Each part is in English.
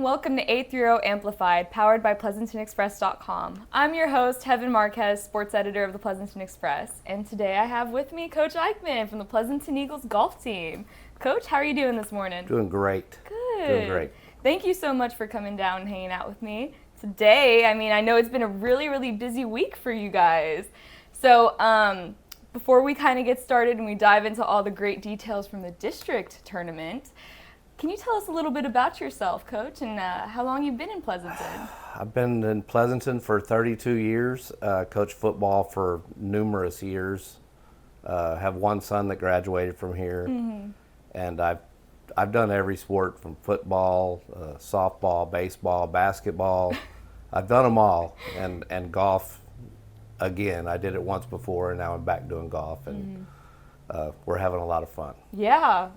and welcome to 830 Amplified, powered by PleasantonExpress.com. I'm your host, Heaven Marquez, sports editor of the Pleasanton Express, and today I have with me Coach Eichman from the Pleasanton Eagles golf team. Coach, how are you doing this morning? Doing great. Good. Doing great. Thank you so much for coming down and hanging out with me. Today, I know it's been a really busy week for you guys. So, before we kind of get started and we dive into all the great details from the district tournament, can you tell us a little bit about yourself, Coach, and how long you've been in Pleasanton? I've been in Pleasanton for 32 years, coached football for numerous years, have one son that graduated from here, and I've done every sport from football, softball, baseball, basketball. I've done them all, and golf, again, I did it once before, and now I'm back doing golf, and we're having a lot of fun. Yeah,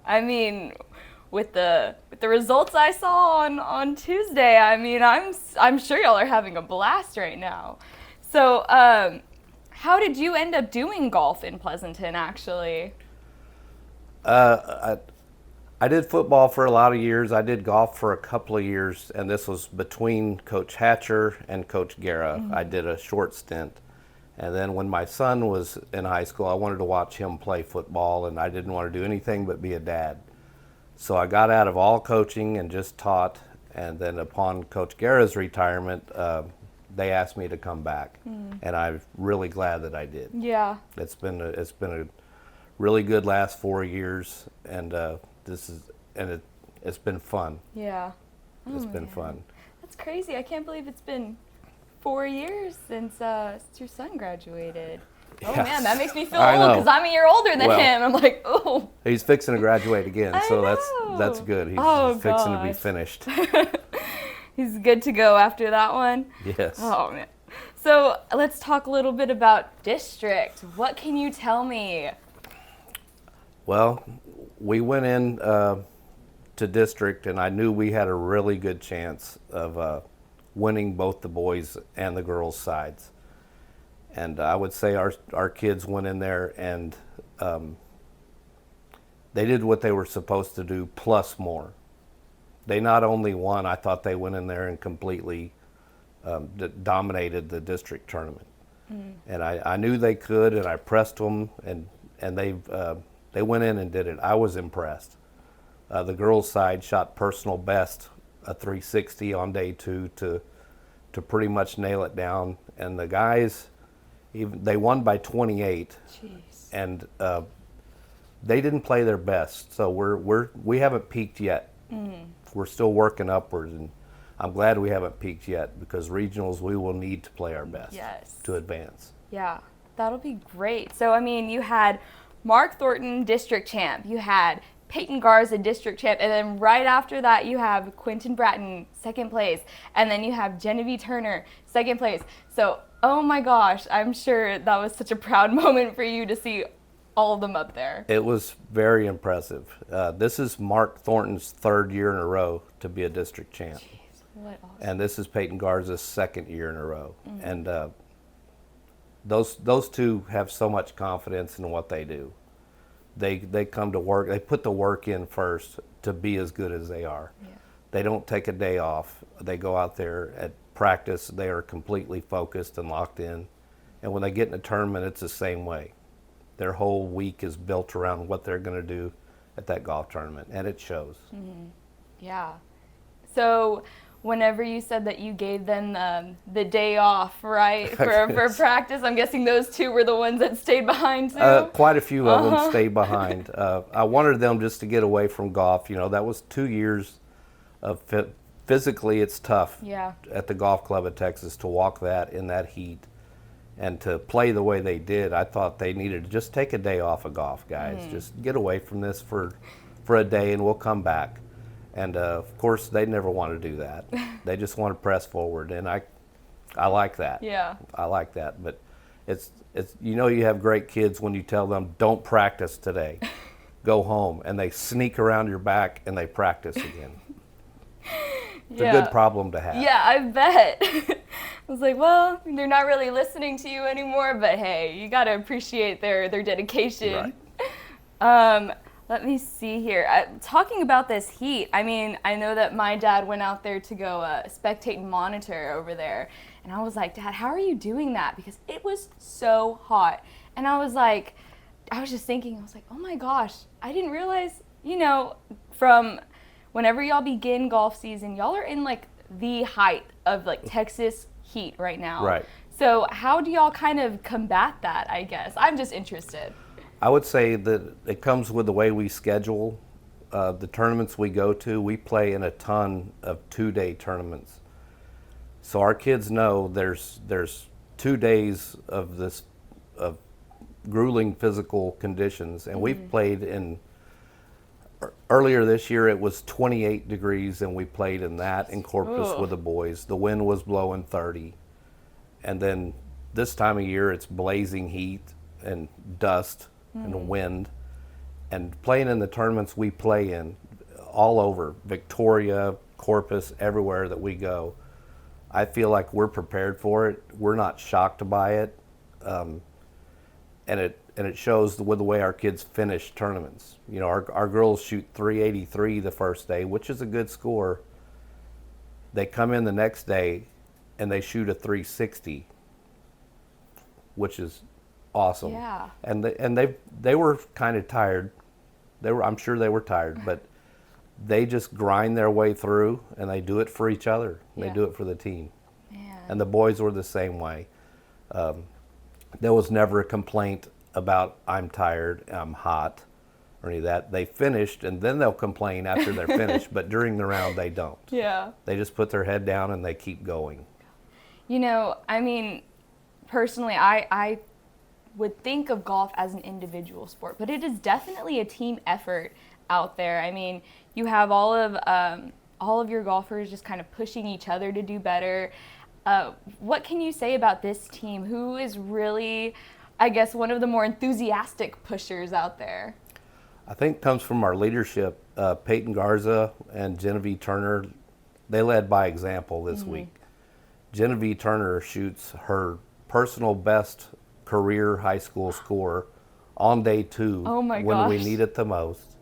with the results I saw on Tuesday, I'm sure y'all are having a blast right now. So, how did you end up doing golf in Pleasanton, actually? I did football for a lot of years. I did golf for a couple of years, and this was between Coach Hatcher and Coach Guerra. I did a short stint. And then when my son was in high school, I wanted to watch him play football, and I didn't want to do anything but be a dad. So I got out of all coaching and just taught, and then upon Coach Guerra's retirement, they asked me to come back, and I'm really glad that I did. Yeah. It's been a really good last 4 years, and it's been fun. Yeah. It's been fun. That's crazy. I can't believe it's been 4 years since your son graduated. Oh Yes. man, that makes me feel I old know. because I'm a year older than Well, him. I'm like, oh. He's fixing to graduate again, so I that's know. good. He's Oh, fixing to be gosh. finished. He's good to go after that one. Yes. Oh man. So let's talk a little bit about district. What can you tell me? Well, we went in to district, and I knew we had a really good chance of winning both the boys and the girls' sides. And I would say our kids went in there and they did what they were supposed to do plus more. They not only won, I thought they went in there and completely dominated the district tournament. And I knew they could, and I pressed them, and they went in and did it. I was impressed. The girls' side shot personal best, a 360 on day 2 to pretty much nail it down. And the guys, they won by 28. Jeez. And they didn't play their best, so we haven't peaked yet. We're still working upwards, and I'm glad we haven't peaked yet, because regionals we will need to play our best to advance. Yeah, that'll be great. So you had Mark Thornton, district champ. You had Peyton Garza, district champ, and then right after that you have Quentin Bratton, second place, and then you have Genevieve Turner, second place. So, oh my gosh, I'm sure that was such a proud moment for you to see all of them up there. It was very impressive. This is Mark Thornton's 3rd year in a row to be a district champ. Jeez, what awesome. And this is Peyton Garza's 2nd year in a row. And those two have so much confidence in what they do. They come to work, they put the work in first to be as good as they are. Yeah. They don't take a day off. They go out there at practice, they are completely focused and locked in. And when they get in a tournament, it's the same way. Their whole week is built around what they're going to do at that golf tournament, and it shows. Yeah. So whenever you said that you gave them the day off, right, for practice, I'm guessing those two were the ones that stayed behind too? Quite a few of them stayed behind. I wanted them just to get away from golf. That was 2 years of physically it's tough at the golf club at Texas to walk that in that heat and to play the way they did. I thought they needed to just take a day off of golf, guys. Just get away from this for a day, and we'll come back. And of course, they never want to do that. They just want to press forward, and I like that. Yeah. I like that. But it's you have great kids when you tell them, don't practice today, go home, and they sneak around your back and they practice again. It's a good problem to have. Yeah, I bet. I was like, well, they're not really listening to you anymore, but hey, you got to appreciate their dedication. Right. Let me see here. Talking about this heat, I mean, I know that my dad went out there to go spectate and monitor over there. And I was like, Dad, how are you doing that? Because it was so hot. And I was like, I was just thinking, I was like, oh my gosh, I didn't realize, you know, from whenever y'all begin golf season, y'all are in like the height of like Texas heat right now. Right. So how do y'all kind of combat that, I guess? I'm just interested. I would say that it comes with the way we schedule the tournaments we go to. We play in a ton of 2-day tournaments. So our kids know there's 2 days of this of grueling physical conditions, and we've played in earlier this year it was 28 degrees, and we played in that in Corpus with the boys. The wind was blowing 30, and then this time of year it's blazing heat and dust and wind, and playing in the tournaments we play in all over Victoria, Corpus, everywhere that we go, I feel like we're prepared for it. We're not shocked by it, and it shows with the way our kids finish tournaments. You know, our girls shoot 383 the first day, which is a good score. They come in the next day and they shoot a 360, which is awesome. Yeah. And they were kind of tired. I'm sure they were tired, but they just grind their way through, and they do it for each other. They do it for the team. Man. And the boys were the same way. There was never a complaint about I'm tired, I'm hot, or any of that. They finished, and then they'll complain after they're finished, but during the round they don't. Yeah. They just put their head down and they keep going. You know, I mean, personally, I would think of golf as an individual sport, but it is definitely a team effort out there. I mean, you have all of your golfers just kind of pushing each other to do better. What can you say about this team? Who is really, I guess, one of the more enthusiastic pushers out there? I think it comes from our leadership. Peyton Garza and Genevieve Turner, they led by example this week. Genevieve Turner shoots her personal best career high school score on day 2 when we need it the most.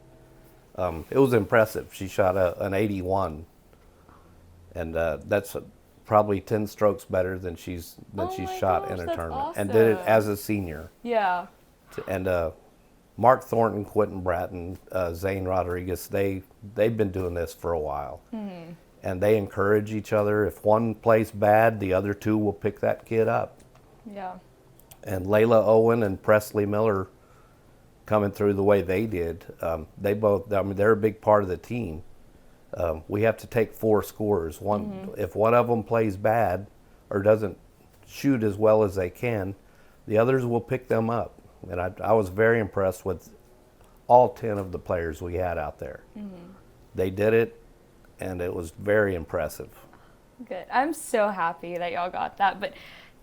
It was impressive. She shot an 81, and that's probably 10 strokes better than she's shot in a tournament, awesome. and did it as a senior. Yeah. And Mark Thornton, Quentin Bratton, Zane Rodriguez, they've been doing this for a while. And they encourage each other. If one plays bad, the other two will pick that kid up. Yeah. And Layla Owen and Presley Miller coming through the way they did, they both, I mean, they're a big part of the team. We have to take 4 scorers. If one of them plays bad or doesn't shoot as well as they can, the others will pick them up. And I was very impressed with all 10 of the players we had out there. They did it, and it was very impressive. Good. I'm so happy that y'all got that. But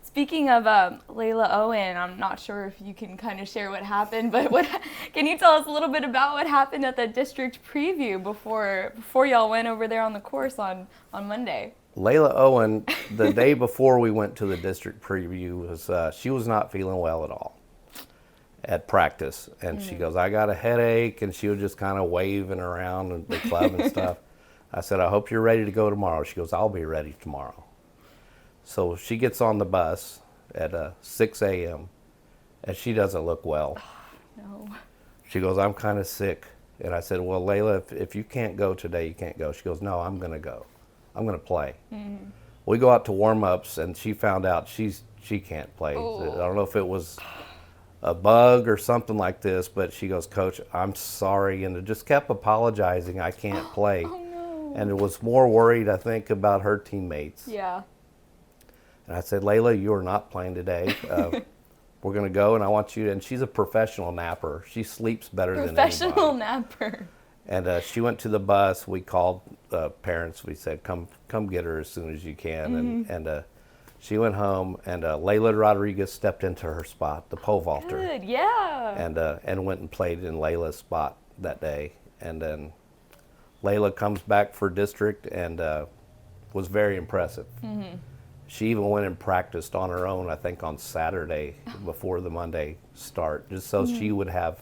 speaking of Layla Owen, I'm not sure if you can kind of share what happened, but can you tell us a little bit about what happened at the district preview before y'all went over there on the course on Monday? Layla Owen, the day before we went to the district preview, was she was not feeling well at all at practice. And she goes, I got a headache, and she was just kind of waving around the club and stuff. I said, I hope you're ready to go tomorrow. She goes, I'll be ready tomorrow. So she gets on the bus at 6 a.m., and she doesn't look well. No. She goes, I'm kind of sick. And I said, well, Layla, if you can't go today, you can't go. She goes, no, I'm going to go. I'm going to play. We go out to warm-ups, and she found out she can't play. I don't know if it was a bug or something like this, but she goes, Coach, I'm sorry, and it just kept apologizing. I can't play. Oh, no. And it was more worried, I think, about her teammates. Yeah. And I said, Layla, you are not playing today. We're going to go, and I want you to, and she's a professional napper. She sleeps better than anybody. Professional napper. And she went to the bus. We called parents. We said, come get her as soon as you can. And she went home, and Layla Rodriguez stepped into her spot, the pole vaulter. Good, yeah. And went and played in Layla's spot that day. And then Layla comes back for district and was very impressive. She even went and practiced on her own, I think, on Saturday before the Monday start, just so she would have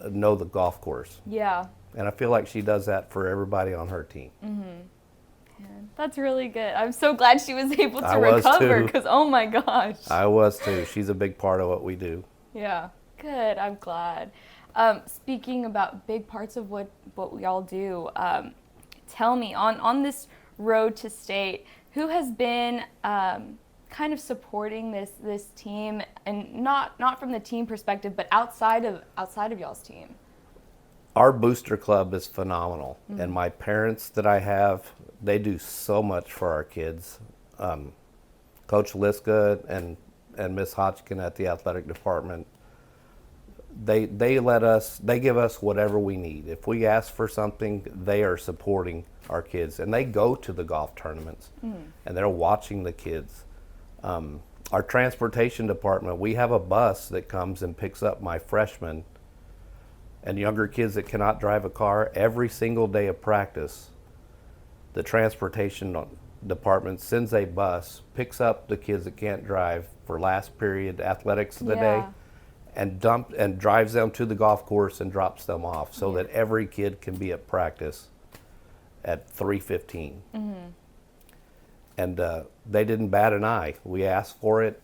know the golf course. Yeah. And I feel like she does that for everybody on her team. Yeah, that's really good. I'm so glad she was able to I was recover too. because, oh my gosh. I was too. She's a big part of what we do. Yeah, good. I'm glad. Speaking about big parts of what we all do, tell me, on this road to state, who has been kind of supporting this team, and not from the team perspective, but outside of y'all's team? Our booster club is phenomenal, and my parents that I have, they do so much for our kids. Coach Liska and Miss Hodgkin at the athletic department, they give us whatever we need. If we ask for something, they are supporting our kids, and they go to the golf tournaments, and they're watching the kids. Our transportation department, we have a bus that comes and picks up my freshmen and younger kids that cannot drive a car every single day of practice. The transportation department sends a bus, picks up the kids that can't drive for last period athletics of the day, and drives them to the golf course and drops them off so that every kid can be at practice at 3:15. And they didn't bat an eye. We asked for it.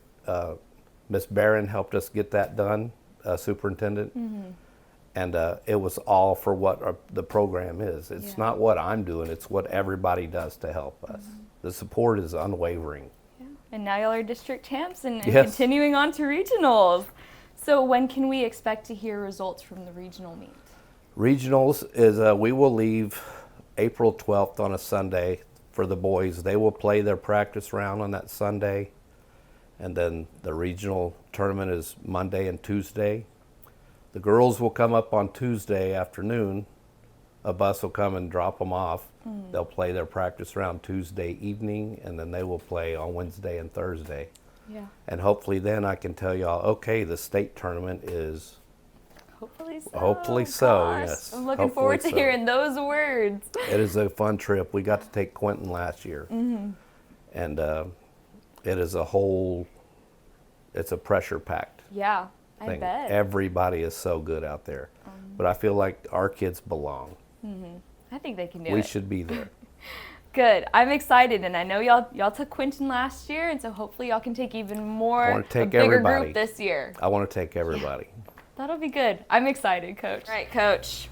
Miss Barron helped us get that done, superintendent. And it was all for what the program is. It's not what I'm doing, it's what everybody does to help us. The support is unwavering. Yeah. And now y'all are district champs and continuing on to regionals. So when can we expect to hear results from the regional meet? Regionals is, we will leave April 12th on a Sunday for the boys. They will play their practice round on that Sunday. And then the regional tournament is Monday and Tuesday. The girls will come up on Tuesday afternoon. A bus will come and drop them off. They'll play their practice round Tuesday evening, and then they will play on Wednesday and Thursday. Yeah. And hopefully then I can tell y'all, okay, the state tournament is... Hopefully so. Hopefully so, Gosh, yes. I'm looking forward to hearing those words. It is a fun trip. We got to take Quentin last year. And it is it's a pressure-packed Yeah. I thing. bet. Everybody is so good out there. But I feel like our kids belong. I think they can do We it. should be there. Good. I'm excited, and I know y'all took Quentin last year, and so hopefully y'all can take even more, wanna take a bigger everybody. group this year. I want to take everybody. That'll be good. I'm excited, Coach. All right, Coach.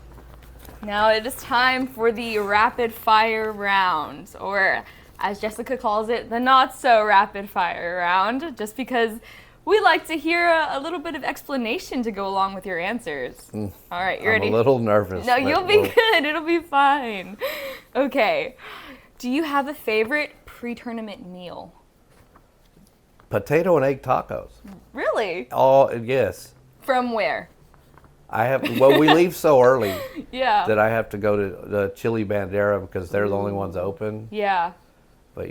Now it is time for the rapid fire round, or as Jessica calls it, the not so rapid fire round, just because we like to hear a little bit of explanation to go along with your answers. All right, you ready? I'm a little nervous. No, but you'll be good. It'll be fine. Okay. Do you have a favorite pre-tournament meal? Potato and egg tacos. Really? Oh, yes. From where? Well, we leave so early Yeah. that I have to go to the Chili Bandera because they're the only ones open. Yeah. But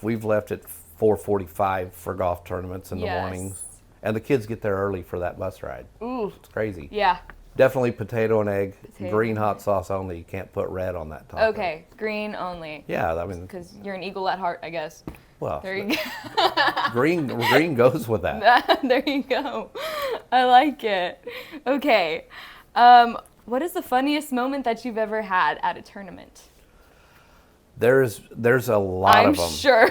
we've left at 4:45 for golf tournaments in the mornings, and the kids get there early for that bus ride. Ooh. It's crazy. Yeah. Definitely potato and egg, Potato green and hot sauce only. You can't put red on that taco. Okay. Green only. Yeah, I mean, Because you're an eagle at heart, I guess. well, There you go. green goes with that. There you go. I like it. Okay. What is the funniest moment that you've ever had at a tournament? There's a lot of them. I'm sure.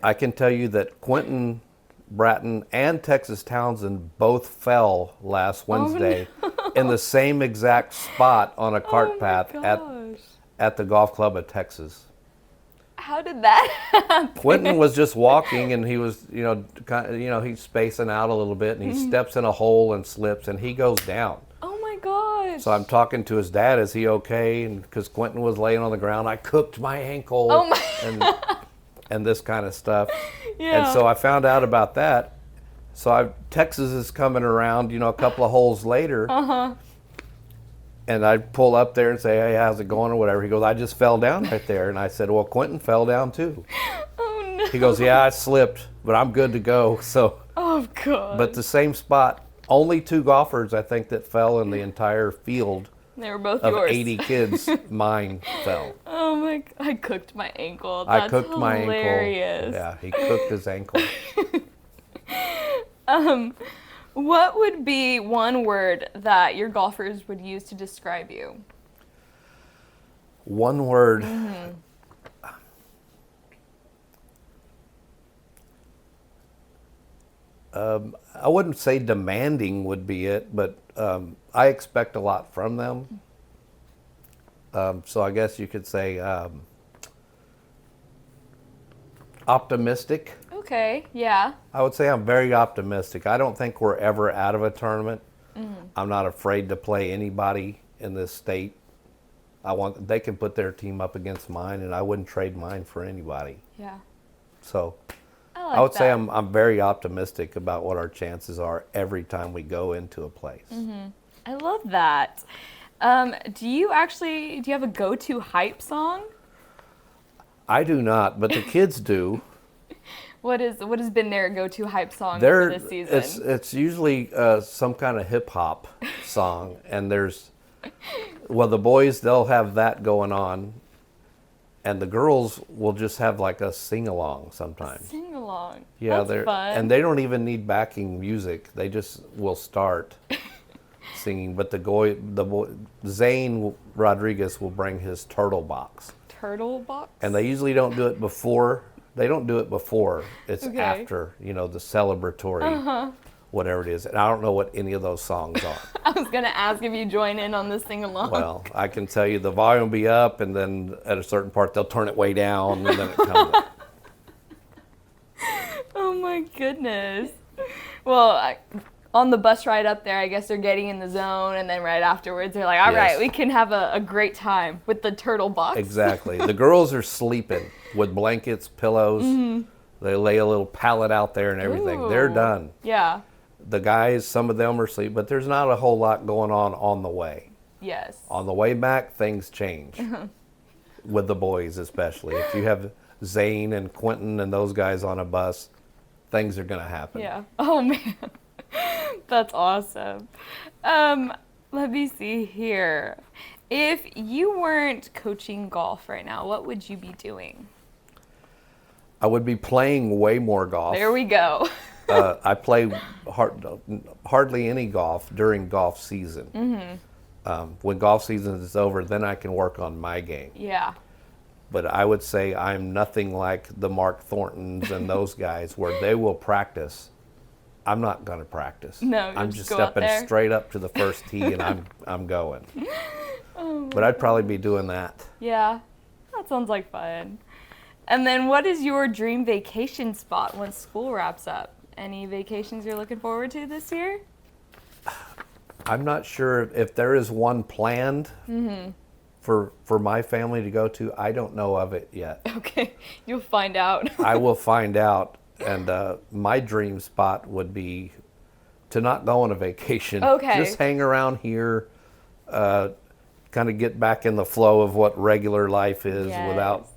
I can tell you that Quentin Bratton and Texas Townsend both fell last Wednesday in the same exact spot on a cart path at the golf club of Texas. How did that happen? Quentin was just walking, and he was, he's spacing out a little bit, and he steps in a hole and slips, and he goes down. Oh my gosh. So I'm talking to his dad, is he okay? And because Quentin was laying on the ground, I cooked my ankle and this kind of stuff. Yeah. And so I found out about that. So Texas is coming around, a couple of holes later. And I pull up there and say, hey, how's it going or whatever. He goes, I just fell down right there. And I said, well, Quentin fell down too. Oh no. He goes, yeah, I slipped, but I'm good to go. So, Oh god. but the same spot, only 2 golfers, I think, that fell in the entire field They were both of yours. 80 kids. Mine fell. Oh my! I cooked my ankle. I That's cooked my ankle. hilarious. Yeah, he cooked his ankle. What would be one word that your golfers would use to describe you? One word. I wouldn't say demanding would be it, but I expect a lot from them. So I guess you could say optimistic. Okay, yeah. I would say I'm very optimistic. I don't think we're ever out of a tournament. I'm not afraid to play anybody in this state. They can put their team up against mine, and I wouldn't trade mine for anybody. Yeah. So I I would like say that. I'm very optimistic about what our chances are every time we go into a place. I love that. Do you have a go-to hype song? I do not, but the kids do. What has been their go-to hype song for this season? It's usually some kind of hip hop song, and the boys, they'll have that going on, and the girls will just have like a sing along sometimes. Sing along. Yeah, That's fun. and they don't even need backing music. They just will start singing. But Zane Rodriguez will bring his turtle box. Turtle box? And they usually don't do it before. They don't do it before. It's Okay. after, the celebratory, whatever it is. And I don't know what any of those songs are. I was gonna ask if you join in on the sing along. Well, I can tell you the volume will be up, and then at a certain part they'll turn it way down, and then it comes up. Oh my goodness. Well, on the bus ride up there, I guess they're getting in the zone, and then right afterwards they're like, all right, Yes. we can have a great time with the turtle box. Exactly. The girls are sleeping with blankets, pillows. They lay a little pallet out there and everything. They're Ooh. done. Yeah. The guys, some of them are asleep, but there's not a whole lot going on the way. Yes. On the way back, things change. With the boys especially. If you have Zane and Quentin and those guys on a bus, things are going to happen. Yeah. Oh man. That's awesome. Let me see here. If you weren't coaching golf right now, what would you be doing? I would be playing way more golf. There we go. I play hardly any golf during golf season. When golf season is over, then I can work on my game. Yeah. But I would say I'm nothing like the Mark Thorntons and those guys where they will practice. I'm not going to practice. No, you'll I'm just just go out stepping there. straight up to the first tee and I'm going. Oh, But I'd probably be doing that. yeah. That sounds like fun. And then what is your dream vacation spot once school wraps up? Any vacations you're looking forward to this year? I'm not sure if there is one planned for my family to go to. I don't know of it yet. Okay, you'll find out. I will find out. And my dream spot would be to not go on a vacation. Okay. Just hang around here, kind of get back in the flow of what regular life is Yes. without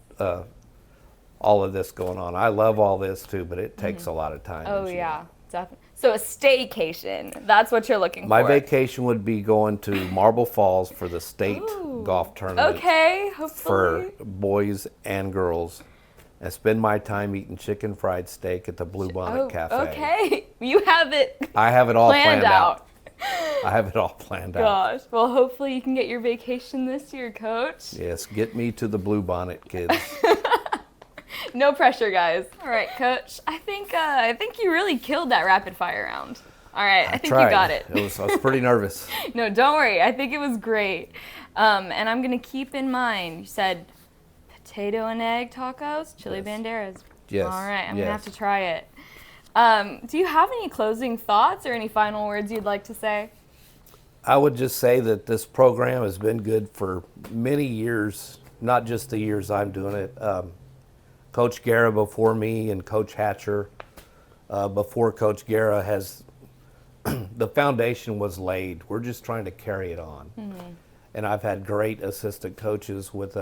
all of this going on. I love all this too, but it takes a lot of time. Oh as you yeah, know. definitely. So a staycation. That's what you're looking My for. vacation would be going to Marble Falls for the state Ooh. golf tournament Okay, for hopefully. boys and girls, and spend my time eating chicken fried steak at the Blue Bonnet Cafe. Okay, you have it I have it all planned out. I have it all planned out. Gosh, well, hopefully you can get your vacation this year, Coach. Yes, get me to the Blue Bonnet, kids. No pressure, guys. All right, Coach. I think you really killed that rapid fire round. All right, I think tried. you got it. I was pretty nervous. No, don't worry. I think it was great. And I'm gonna keep in mind. You said potato and egg tacos, chili Yes. banderas. Yes. All right, I'm gonna yes. have to try it. Do you have any closing thoughts or any final words you'd like to say? I would just say that this program has been good for many years, not just the years I'm doing it. Coach Guerra before me and Coach Hatcher before Coach Guerra has, the foundation was laid. We're just trying to carry it on. And I've had great assistant coaches with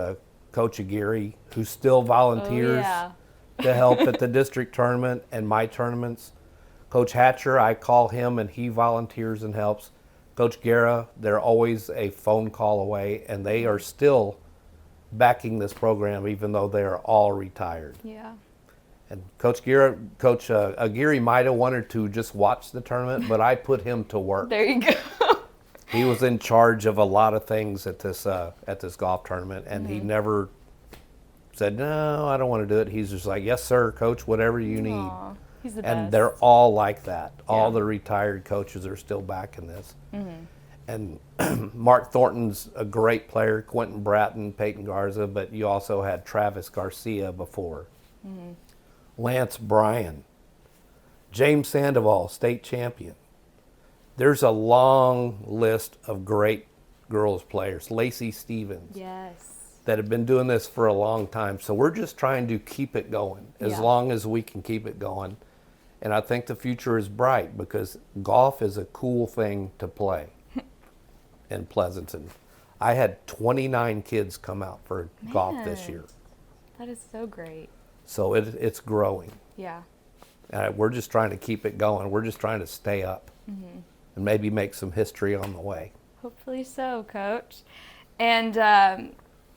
Coach Aguirre, who still volunteers yeah. to help at the district tournament and my tournaments. Coach Hatcher, I call him and he volunteers and helps. Coach Guerra, they're always a phone call away, and they are still backing this program even though they are all retired. Yeah. And Coach Aguirre might have wanted to just watch the tournament, but I put him to work. There you go. He was in charge of a lot of things at this golf tournament, and he never said, no, I don't want to do it. He's just like, yes, sir, coach, whatever you need. Aw, he's the best. And they're all like that. All the retired coaches are still back in this. And Mark Thornton's a great player, Quentin Bratton, Peyton Garza, but you also had Travis Garcia before. Lance Bryan, James Sandoval, state champion. There's a long list of great girls players. Lacey Stevens. Yes. That have been doing this for a long time. So we're just trying to keep it going as long as we can keep it going. And I think the future is bright because golf is a cool thing to play in Pleasanton. I had 29 kids come out for golf this year. That is so great. So it's growing. Yeah. And we're just trying to keep it going. We're just trying to stay up and maybe make some history on the way. Hopefully so, Coach. And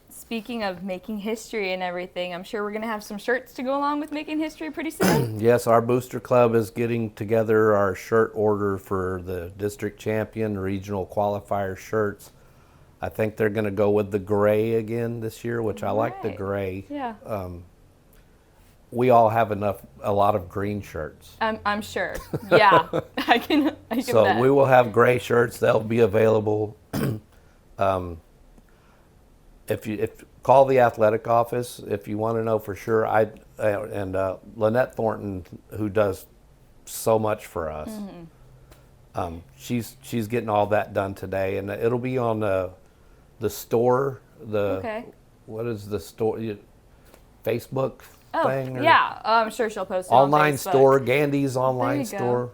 speaking of making history and everything, I'm sure we're going to have some shirts to go along with making history pretty soon. Yes, our booster club is getting together our shirt order for the district champion, regional qualifier shirts. I think they're going to go with the gray again this year, which I like the gray. Yeah. We all have a lot of green shirts. I'm sure. Yeah. I can So bet. we will have gray shirts. They'll be available. If call the athletic office if you want to know for sure. Lynette Thornton, who does so much for us, she's getting all that done today, and it'll be on the store. What is the store? Facebook thing? Yeah, I'm sure she'll post it Online on Facebook. store, Gandy's online There you store. go.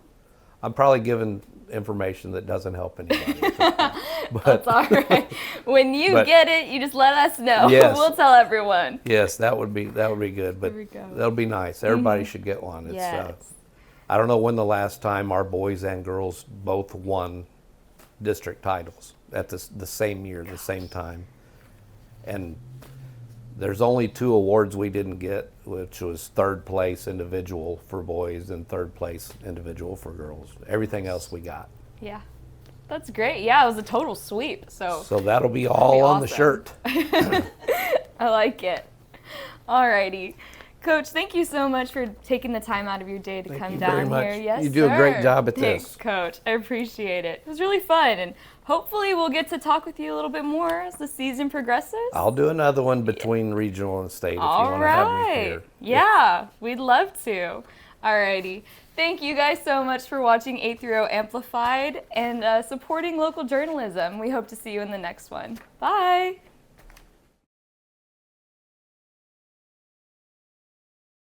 I'm probably giving information that doesn't help anybody. That's all right. When you get it, you just let us know. Yes. We'll tell everyone. Yes, that would be good. But There we go. that'll be nice. Everybody should get one. It's, Yes. I don't know when the last time our boys and girls both won district titles at the same year, the same time. And there's only 2 awards we didn't get, which was 3rd place individual for boys and 3rd place individual for girls. Everything else we got. Yeah. That's great. Yeah, it was a total sweep. So that'll be all on the awesome. shirt. I like it. Alrighty. Coach, thank you so much for taking the time out of your day to come you down very much. here. Yes, You do a great sir. job at Thanks, this. Coach. I appreciate it. It was really fun, and hopefully we'll get to talk with you a little bit more as the season progresses. I'll do another one between regional and state if you want to have me here. Yeah, we'd love to. Alrighty. Thank you guys so much for watching 8 through 0 Amplified and supporting local journalism. We hope to see you in the next one. Bye.